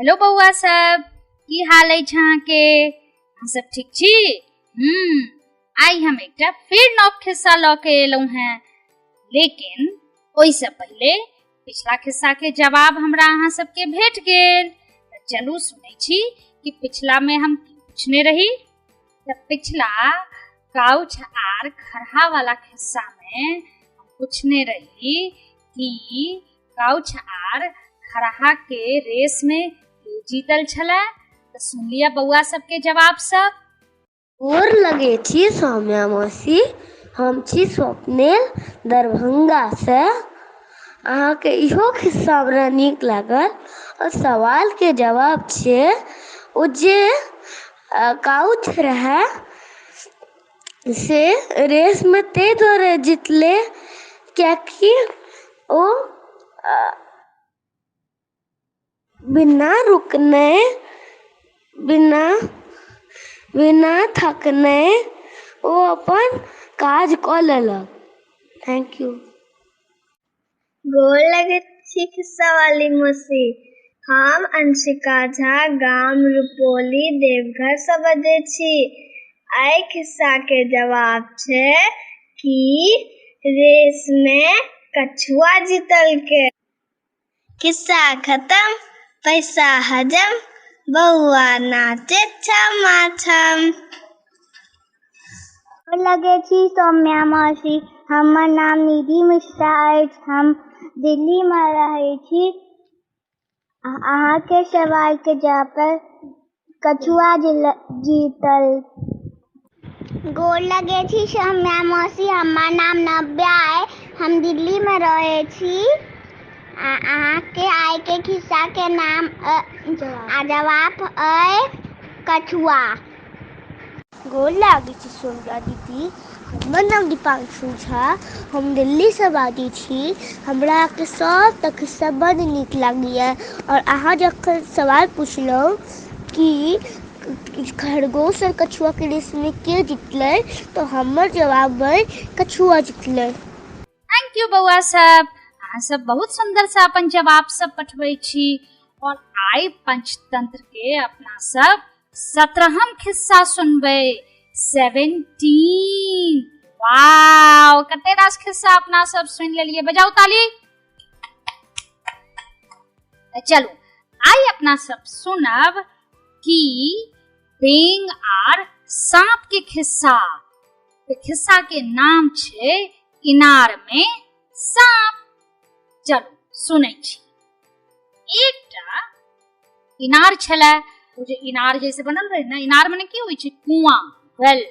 Hello बउआ सब, की हाल अछि अहाँके? अहाँ सब ठीक छी? आई हम एकटा फिर नव खिस्सा लऽ के एलहुँ हैं, लेकिन ओहिसँ पहिले पिछला खिस्सा के जवाब हमरा अहाँ सबके भेट गेल। तऽ चलू सुनै छी कि पिछला में हम पूछने रही। तऽ पिछला काउच आर खरहा वाला खिस्सा में हम पूछने रही कि काउच आर खरहा के रेस में के जीतल छलै। तऽ सुन लिया बउआ सबके जवाब सब। गोर लगे छी सौम्या मौसी, हम छी स्वप्निल दरभंगा से। अहाँ के इहो खिस्सा बड़ा नीक लागल और सवाल के जवाब छै ओ जे काउच रहे से रेस में ते दुआरे जीतले कियाकि ओ बिना रुकने बिना थकने ओ अपन काज कऽ लेलक। Thank you. गोर लगे छी खिस्सा वाली मौसी, हम अंशिका झा गाम रुपौली देवघर से बजै छी। आई खिस्सा के जवाब छै कि रेस में कछुआ जीतल के। किस्सा खत्म, पैसा हजम, बउआ नाचे छमा छम। लगे छी सौम्या मौसी, हमर नाम निधि मिश्रा अछि, हम दिल्ली में रहे छी। अहाँ के सवाल के जवाब पर कछुआ जीतल। गोर लगे छी सौम्या मौसी, हमर नाम नव्या है, हम दिल्ली में रहे छी। अहाँ के आई के खिस्सा के नाम जवाब कछुआ। गोर लागे छी सोनिया दीदी, हमर नाम दीपांशु झा, हम दिल्ली से बाजै छी। हमरा के सब तक खिस्सा बड़ नीक लागैए और अहाँ जखन सवाल पूछलहुँ कि खरगोश और कछुआ के रेस में के जीतलै तो हमर जवाब है कछुआ जीतलै। थैंक यू बउआ सब, अहाँ सब बहुत सुंदर से अपन जवाब सब पठबै छी। और आई पंचतंत्र के अपना सब 17हम खिस्सा सुनबै। 17। वाव, कते रास खिस्सा अपना सब सुन लेलिए, बजाओ ताली। चलू आई अपना सब सुनब कि बेंग आर सांप के खिस्सा। खिस्सा के नाम छै इनार में सांप। चलू सुनै छी। एकटा इनार छलै, ओ जे इनार जैसे बनल रहे ना, इनार मने की होइ छै? कुआं, वेल,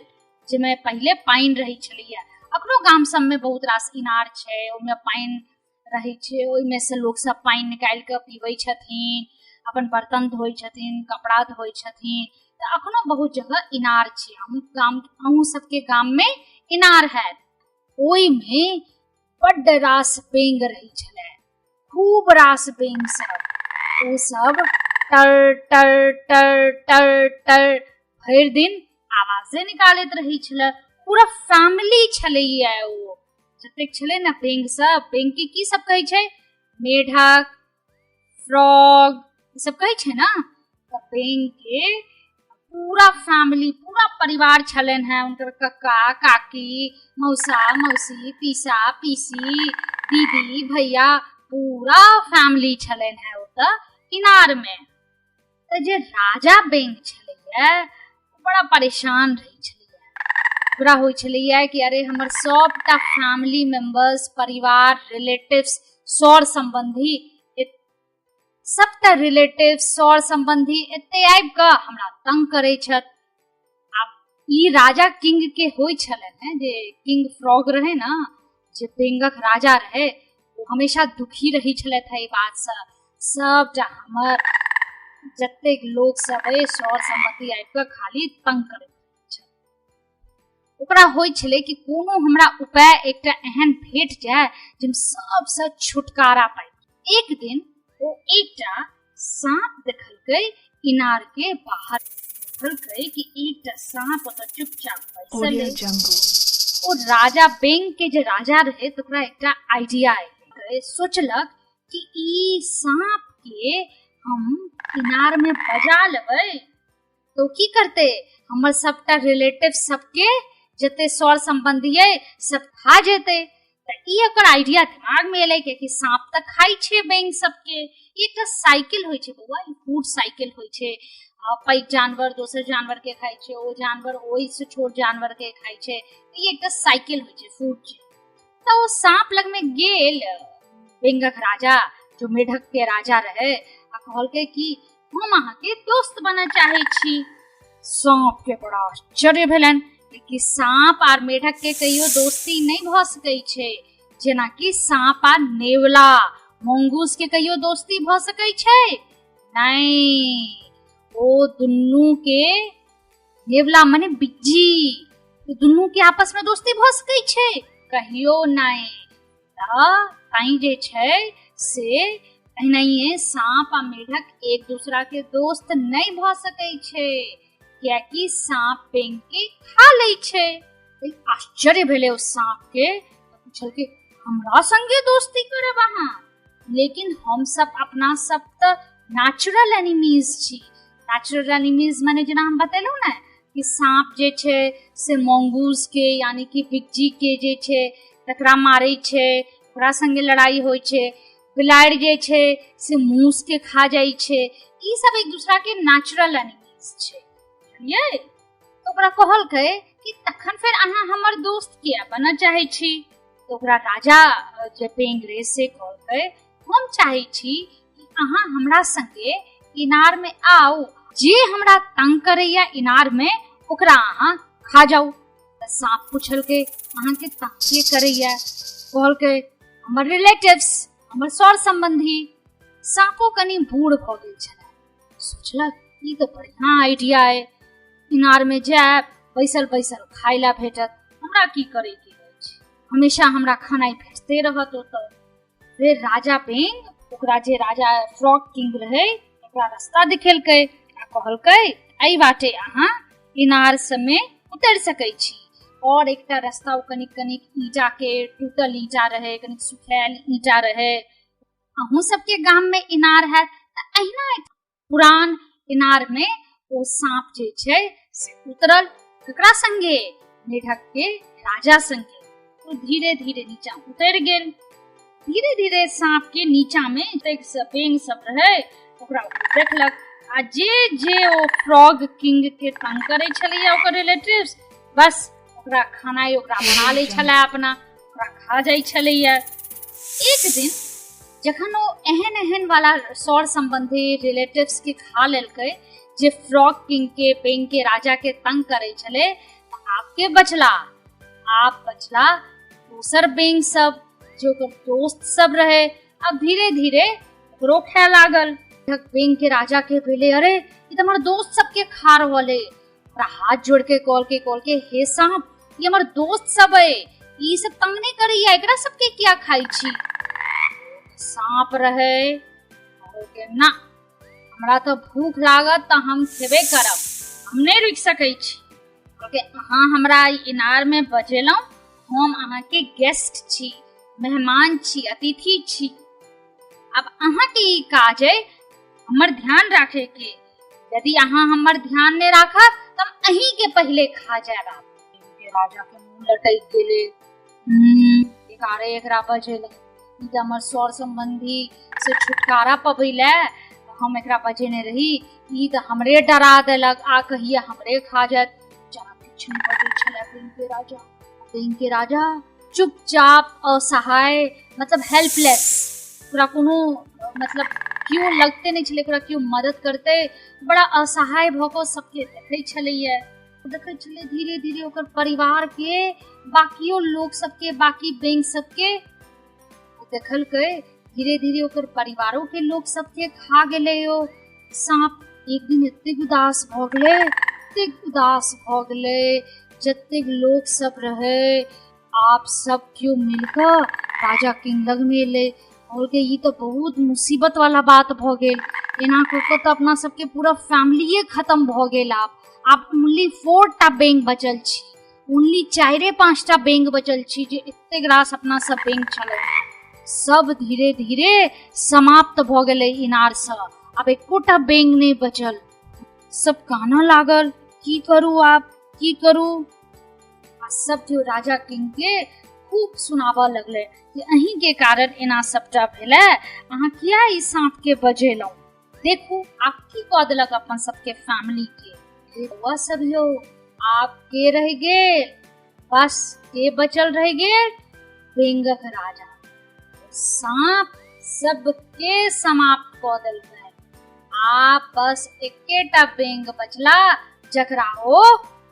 जेमे पहले पानी रही छलैया। अखनो गाम सब में बहुत रास इनार छै, ओमे पानी रही छै, ओइमे से लोग सब पानी निकाल के पीबै छथिन, अपन बर्तन धोइ छथिन, कपड़ा धोइ छथिन। तऽ अखनो बहुत जगह इनार छै। अहूँ सबके गाम में इनार है। ओइमे बड्ड रास बेंग रही छलै, खूब रास बेंग सब। ओ सब टर टर टर टर टर भरि दिन आवाजे निकालैत रही छलै। पूरा फैमिली छलैया ओ जतेक छलै ना बेंग सब। बेंग के की सब कहै छै? मेढक, फ्रॉग, ई सब कहै छै ना। तऽ बेंग के पूरा फैमिली, पूरा परिवार छलन है। उनकर कक्का काकी, मौसा मौसी, पीसा पीसी, दीदी भैया, पूरा फैमिली छलन है ओतऽ इनार में। तऽ जे राजा बेंग छलैया बड़ा परेशान रही छलैया। ओकरा होइ छलैया कि अरे हमर सबटा फैमिली मेंबर्स, परिवार, रिलेटिव्स, सौर संबंधी, सबटा रिलेटिव्स, सौर संबंधी एते आबि कऽ हमरा तंग करै छथि। आब ई राजा किंग के होइ छलन है, जे किंग फ्रॉग रहे ना, जे बेंगक राजा रहे, वो हमेशा दुखी रही छलथि है ई बात से। सबटा हमर जतेक लोग सब है सौर संबंधी आबि कऽ खाली तंग करैत छथि। ओकरा होइ छलै कि कोनो हमरा उपाय एकटा एहन भेट जाय जे सबसे छुटकारा पाइ। एक दिन वो एकटा सांप देखलकै इनार के बाहर। देखलकै कि एकटा सांप ओतऽ चुपचाप बैसल अछि। ओ राजा बेंग के जे राजा रहे तकरा एकटा आइडिया एलै। सोचलक कि ई सांप के हम इनार में बजा लेबै तो की करते, हमर सबटा रिलेटिव सबके जते सौर संबंधी है सब खा जेते। त ई एकर आइडिया दिमाग में एलै कि सांप तक खाई छे बेंग सबके। ई एकटा साइकिल होय छे बउआ, ई फूड साइकिल होय छे। पैघ जानवर दोसर जानवर के खाई छे, ओ जानवर ओहि से छोट जानवर के खाई छे। ई एकटा साइकिल होय छे फूड छे। त वो सांप लग में गेल बेंगक राजा, जो मेढक के राजा रहे, आ कहलकै कि हम अहाँ के दोस्त बनना चाहे छी। सांप के बड़ा आश्चर्य भेलन कि सांप आर मेढक के कहियो दोस्ती नहीं भ सकै छै, जेना कि सांप आर नेवला मंगूस के कहियो दोस्ती भ सकै छै नहीं। ओ दुन्नू के, नेवला माने बिज्जी, तो दुन्नू के आपस में दोस्ती भ सकै छै कहियो नहीं। ताई जे छै से एनाहिए सांप आ मेढक एक दूसरा के दोस्त नहीं भ सकै छै, कियाकि सांप बेंग के खा लै छै। आश्चर्य भेले उस सांप के, पूछल के हमरा संगे दोस्ती करब अहाँ, लेकिन हम सब अपना सब त नेचुरल एनिमीज छी। नेचुरल एनिमीज माने जेना हम बतेलहुँ ने कि सांप जे छै से मंगूस के यानी कि बिज्जी के जे छै तकरा मारै छै, ओकरा संगे लड़ाई होय छै। बिलाड़ि जे छै से मूस के खा जाइ छै। ई सब एक दूसरा के नेचुरल एनिमीज छै, बुझलियै। तो ओकरा कहलकै कि तखन फिर अहाँ हमर दोस्त किया बनना चाहे छी। तो ओकरा राजा जे बेंग रहे से कहलकै हम चाहे छी कि अहाँ हमरा संगे इनार में आउ, जे हमरा तंग करैया इनार में ओकरा अहाँ खा जाऊ। त सांप पूछलकै अहाँ के तंग के करैया। कहलकै हमर रिलेटिव्स, हमर सौर संबंधी। सांपो कनी बूढ़ भ गेल छलै, सोचलक ई तो बढ़िया आइडिया है, इनार में जायब बैसल बैसल खाय ला भेटत, हमरा की करे के छै, हमेशा हमरा खाना भेटते रहत ओतऽ। फिर राजा बेंग ओकरा जे राजा फ्रॉग किंग रहे ओकरा रास्ता दिखेलकै आ कहलकै एहि बाटे अहाँ इनार में उतर सकै छी। और एकटा रास्ता कनिक कनिक ईटा के, टूटल ईटा रहे, कनिक सुखायल ईटा रहे। अहूँ सबके गाम में इनार है त अहिना एक पुरान इनार में ओ सांप जे छै से उतरल, ककरा संगे, मेढक के राजा संगे। तो धीरे धीरे नीचा उतर गेल। धीरे धीरे सांप के नीचा में बेंग सब रहे ओकरा देखलक, आ जे ओ फ्रॉग किंग के तंग करे छलिए ओकर रिलेटिव्स, बस ओकरा खाना ओकरा बना ले छले, अपना ओकरा खा जाइ छलैया। एक दिन जखन ओ एहन एहन वाला सौर संबंधी रिलेटिव्स के खा लेलकै जे फ्रॉग किंग के बेंग के राजा के तंग करे छले, आपके बचला दूसर बेंग सब जो दोस्त सब रहे। अब धीरे धीरे ओकरो खाए लागल। बेंग के राजा के भेले अरे ये तो हमारे दोस्त सबके खा रहले। हाथ जोड़ के कॉल के हे सांप ये हमारे दोस्त सब है, ये सब तंग नहीं करैया, एकरा सबके क्या खाई छी। सांप रहे के ना हमरा तो भूख लागत तो हम खेबे करब, हम नहीं रुक सकै छी। अहाँ हमरा इनार में बजेलौ, हम अहाँ के गेस्ट छी, मेहमान छी, अतिथि छी। अब अहाँ के ई काज है हमर ध्यान रखे के, यदि अहाँ हमर ध्यान नहीं राखब तो हम अहीं के पहले खा जाएब। राजा के मुंह लटक गेले, एकारे एकरा बजेला, ई त हमर सौर संबंधी से छुटकारा पबैले हम एकरा बजेने रही, ई त हमरे डरा देलक, आ कहिए हमरे खा जात। जरा पीछे बजे छले बेंग के राजा चुपचाप असहाय, मतलब हेल्पलेस, पूरा कोनो मतलब क्यों लगते नहीं छले, क्यों मदद करते, बड़ा असहाय भको सबके देखे छलैया। देखे छले धीरे धीरे ओकर परिवार के बाकियो लोग सबके, बाकी बेंग सबके देखल के धीरे धीरे ओकर परिवारों के लोग सबके खा गेले। यो सांप एक दिन एते उदास भ गेले, जत्ते लोग सब रहे आप सब क्यों मिलकर राजा किंग लग में ले और के ये तो बहुत मुसीबत वाला बात भ गेल। एना को तो अपना सबके पूरा फैमिली खत्म भ गेल। आप ओनली 4टा बेंग बचल छी, ओनली 4-5टा बेंग बचल छी, जे एते ग्रास अपना सब बेंग छले सब धीरे धीरे समाप्त भ गेले इनार से। अब एकोटा बेंग नहीं बचल। सब काना लागल, की करू आप, की करू। आ सब जो राजा किंग के खूब सुनाबा लगले कि अहीं के कारण एना सबटा भेले, अहाँ किया ई सांप के बजेलौ। देखू आप की कह देलक अपन सबके फैमिली के। वह सब यो आप के रह गेल, बस के बचल रह गेल, बेंगक राजा। सांप सबके समाप्त कऽ देलकै। आप बस एकेटा बेंग बचला जकरा ओ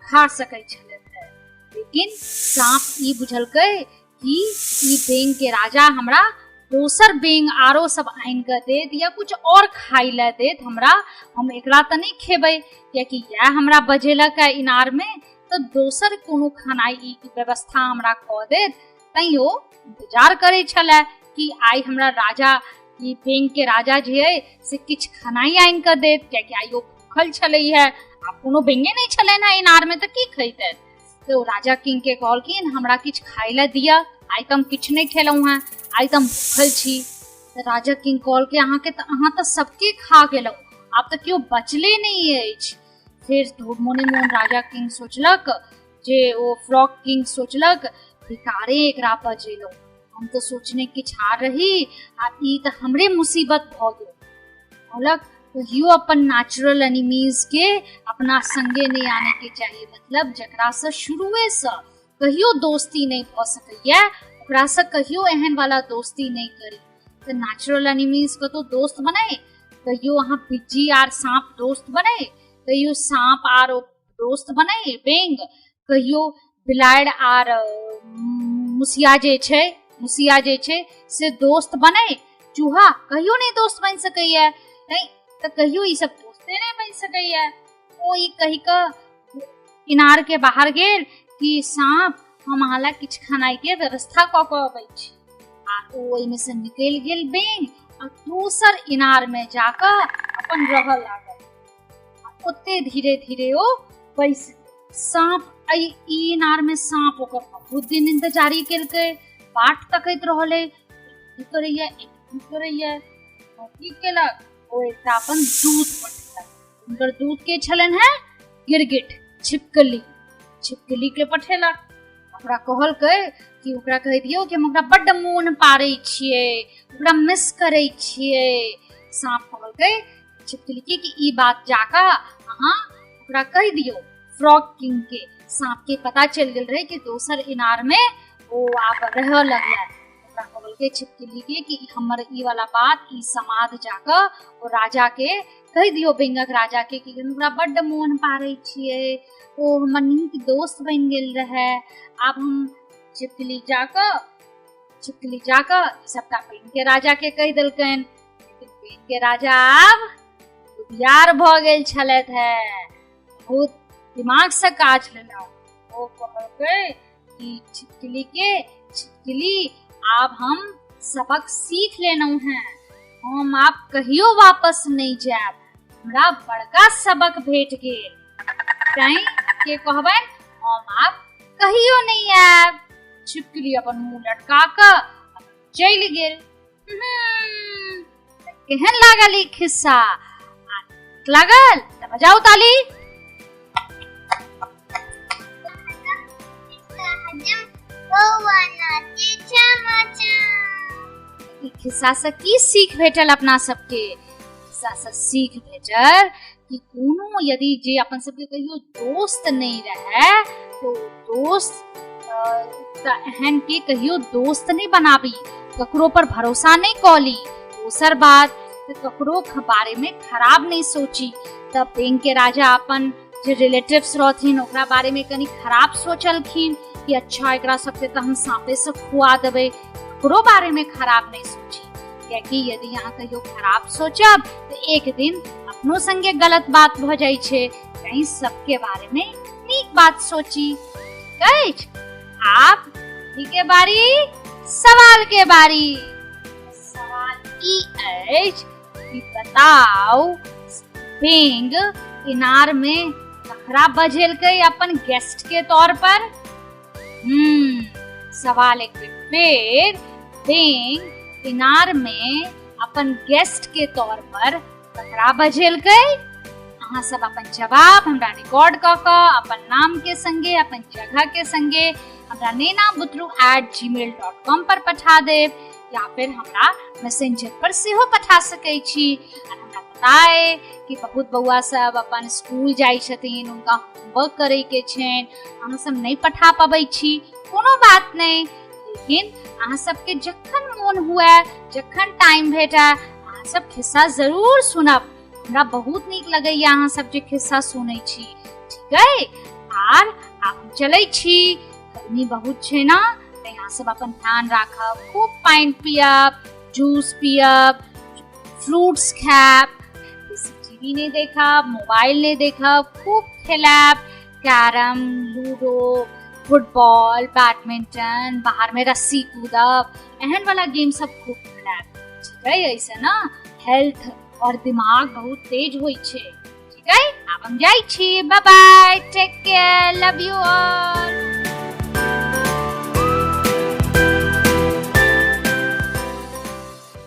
खा सकै छलै। लेकिन सांप ई बुझलकै कि ई बेंग के राजा हमरा दोसर बेंग आरो सब आइन के देत या कुछ और खाई ले देत हमरा, हम एकरा त नहीं खेबै, कियाकि यह हमरा बजेलक है इनार में, तो दोसर कोनो खानाई ई व्यवस्था हमरा कऽ देत। तैयो इंतजार करे छले कि आई हमरा राजा, ई बेंग के राजा जे है से किछ खानाई आइन के देत, कियाकि आई ओ भूखल छलै है। आब कोनो बेंगे नहीं छलै ना इनार में, तो की खैते। तो राजा किंग के कहलखिन हमरा किछ खाई ले दिया, आई तम किछ नहीं खेलौं हैं, आई तम भूखल छी। राजा किंग कहल के अहाँ तो सबके खा गेलौ, आब तो क्यों बचले नहीं अछि। फिर मोने मोन राजा किंग सोचलक जे ओ फ्रॉग किंग सोचलक बेकारे एकरा बजेलौ, हम तो सोचने किछ हार रही, आ ई तो हमरे मुसीबत भ गेल। कहलक कहियो अपन नेचुरल एनिमीज के अपना संगे नहीं आने के चाहिए, मतलब जकरा से शुरुए से कहियो दोस्ती नहीं भ सकैया ओकरा से कहियो एहन वाला दोस्ती नहीं करी। तो नेचुरल एनिमीज को तो दोस्त बने, कहियो अहाँ बिज्जी आर सांप दोस्त बने, कहियो सांप आर दोस्त बने बेंग, कहियो बिलाड़ आर मुसिया जे छै से दोस्त बने। चूहा कहियो नहीं दोस्त बन सकैया, नहीं तो कहियो ई सब दोस्ते नहीं बन सकैया। ओ ई कहि क इनार के बाहर गेल कि सांप हम अहाँ किछ खानाई के व्यवस्था कऽ के अबै छी, आ ओ ओइमे से निकल गेल बेंग आ दोसर इनार में जाकर अपन रह लागल। ओते धीरे धीरे ओ बैस सांप ई इनार में सांप ओकर बहुत दिन इंतजारी केलकै, बाट तकैत रहले, की करैया की करैया। की केलक ओ एकटा अपन दूत पठेलक। हुनकर दूत के छलन है गिरगिट, छिपकली के पठेलक। ओकरा कहलकै कि ओकरा कहि दियौ कि हम ओकरा बड्ड मोन पारै छियै, ओकरा मिस करै छियै। सांप कहलकै छिपकली के कि ई बात जाकर अहाँ ओकरा कहि दियौ फ्रॉग किंग के। सांप के पता चल गेल रहे कि दोसर इनार में ओ आब रह लगला। ओकरा कहलकै छिपकली के कि हमर ई वाला बात ई समाद जाकर ओ राजा के कहि दियौ, बेंगक राजा के कि ओकरा बड्ड मोन पारै छियै, ओ हमर नीक दोस्त बन गेल रहे। आब हम छिपकली जाकर सबटा बेंग के राजा के कहि देलकैन। लेकिन बेंग के राजा आब उदियार भ गेल छलैथ है, बहुत दिमाग से काज लेलौ। ओ कहलकै कि छिपकली आब हम सबक सीख लेनौ हैं, हम आप कहियो वापस नहीं जाब, हमरा बड़का सबक भेट गेल। तैं के कहबैन हम आप कहियो नहीं आब। छिपकली अपन मुंह लटका के चलि गेल। केहन लागल ई खिस्सा? लागल त बजाऊ ताली। खिस्सा से की सीख भेटल अपना सबके? खिस्सा से सीख भेटल कि कोनो यदि जे अपन सबके कहियो दोस्त नहीं रहे तो दोस्त एहन के कहियो दोस्त नहीं बनाबी, ककरो पर भरोसा नहीं कौली। दूसर बात ककरो बारे में खराब नहीं सोची। तब बेंग के राजा अपन जे रिलेटिव्स रहथिन ओकरा बारे में कनी खराब सोचलखिन कि अच्छा एकरा सबके तो हम सांपे से खुआ देबै, ककरो बारे में खराब नहीं सोची। कियाकि यदि यहाँ कहियो खराब सोचब तो एक दिन अपनो संगे गलत बात भ जाय छै। कहीं सबके बारे में नीक बात सोची। आप के बारी सवाल के बारी। सवाल ई अछि कि बताओ बेंग इनार में ककरा बजेलकै अपन गेस्ट के तौर पर? सवाल एक बेर बेंग इनार में अपन गेस्ट के तौर पर ककरा बजेलकै, अहाँ सब अपन जवाब हमरा रिकॉर्ड क क अपन नाम के संगे, अपन जगह के संगे हमरा nenabutru@gmail.com पर पठा देब, या फिर हमरा मैसेंजर पर सेहो पठा सकै छी। हमरा पता है कि बहुत बउआ सब अपन स्कूल जाइ छथिन, उनका होमवर्क करे के छेन, अहाँ सब नहीं पठा पाबै छी, कोनो बात नहीं, लेकिन अहाँ सबके जखन मोन हुए, जखन टाइम भेटा, अहाँ सब खिस्सा जरूर सुनब। हमरा बहुत नीक लगैया अहाँ सब जे खिस्सा सुनै छी, ठीक है। आर आब चलै छी, गर्मी बहुत छै ना, तो यहाँ सब अपन ध्यान राखब, खूब पानी पियब, जूस पियब, फ्रूट्स खायब, टीवी नहीं देखब, मोबाइल नहीं देखब, खूब खेलब, कैरम, लूडो, फुटबॉल, बैडमिंटन, बाहर में रस्सी कूदब, एहन वाला गेम सब खूब खेलब, ठीक है। ऐसे ना हेल्थ और दिमाग बहुत तेज होई छे, ठीक है। अब हम जाई छी, bye bye, take care, love you all.